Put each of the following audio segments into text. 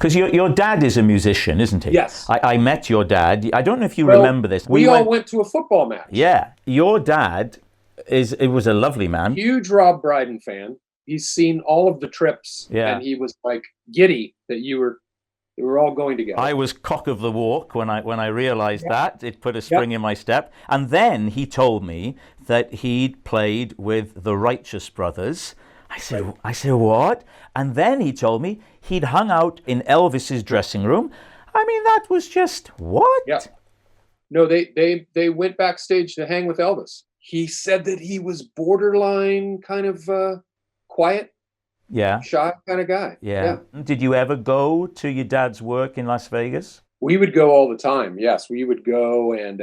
Because your dad is a musician, isn't he? Yes. I met your dad. I don't know if you remember this. We all went to a football match. Yeah. Your dad was a lovely man. Huge Rob Brydon fan. He's seen all of the trips. Yeah. And he was like giddy that you were all going together. I was cock of the walk when I realized that. It put a spring in my step. And then he told me that he'd played with the Righteous Brothers. I said, what? And then he told me he'd hung out in Elvis's dressing room. I mean, that was just what? Yeah. No, they went backstage to hang with Elvis. He said that he was borderline kind of quiet, shy kind of guy. Yeah. Did you ever go to your dad's work in Las Vegas? We would go all the time. Yes, we would go and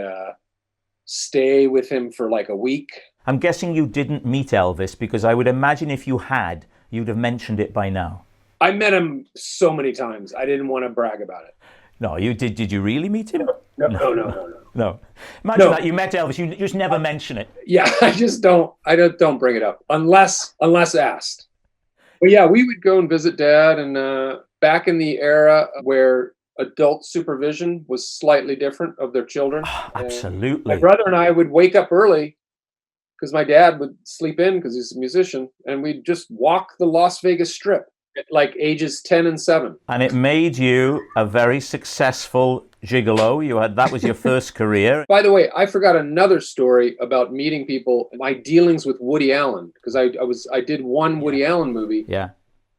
stay with him for like a week. I'm guessing you didn't meet Elvis, because I would imagine if you had, you'd have mentioned it by now. I met him so many times. I didn't want to brag about it. No, you did. Did you really meet him? No. Imagine that you met Elvis. You just never mention it. Yeah, I don't bring it up unless asked. But yeah, we would go and visit Dad, and back in the era where adult supervision was slightly different of their children. Oh, absolutely. My brother and I would wake up early because my dad would sleep in because he's a musician, and we'd just walk the Las Vegas Strip at like ages 10 and 7. And it made you a very successful gigolo. That was your first career. By the way, I forgot another story about meeting people, my dealings with Woody Allen, because I did one Woody Allen movie. Yeah.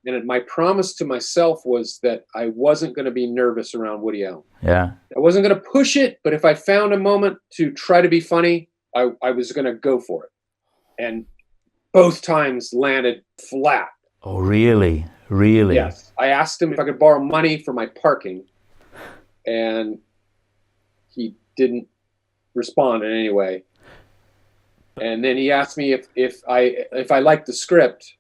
And my promise to myself was that I wasn't going to be nervous around Woody Allen. Yeah. I wasn't going to push it, but if I found a moment to try to be funny, I was going to go for it. And both times landed flat. Oh, really? Really? Yes. I asked him if I could borrow money for my parking, and he didn't respond in any way. And then he asked me if I liked the script,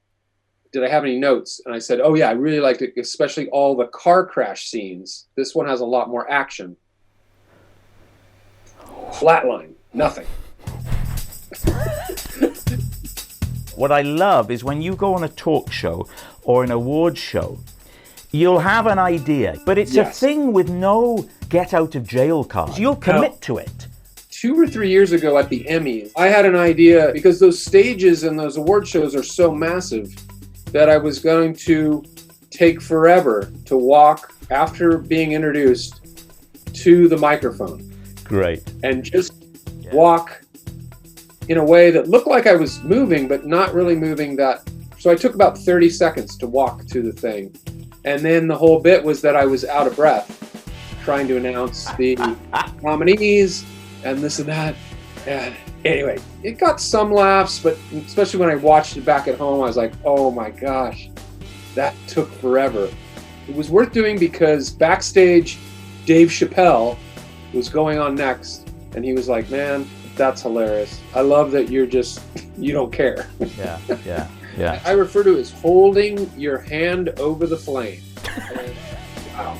did I have any notes? And I said, oh yeah, I really liked it, especially all the car crash scenes. This one has a lot more action. Flatline, nothing. What I love is when you go on a talk show or an award show, you'll have an idea, but it's a thing with no get out of jail card. You'll commit to it. 2 or 3 years ago at the Emmys, I had an idea, because those stages and those award shows are so massive, that I was going to take forever to walk after being introduced to the microphone. Great. And just walk in a way that looked like I was moving, but not really moving that. So I took about 30 seconds to walk to the thing. And then the whole bit was that I was out of breath trying to announce the nominees and this and that. And anyway, it got some laughs, but especially when I watched it back at home, I was like, oh my gosh, that took forever. It was worth doing because backstage, Dave Chappelle was going on next. And he was like, man, that's hilarious. I love that you don't care. Yeah. I refer to it as holding your hand over the flame. Wow.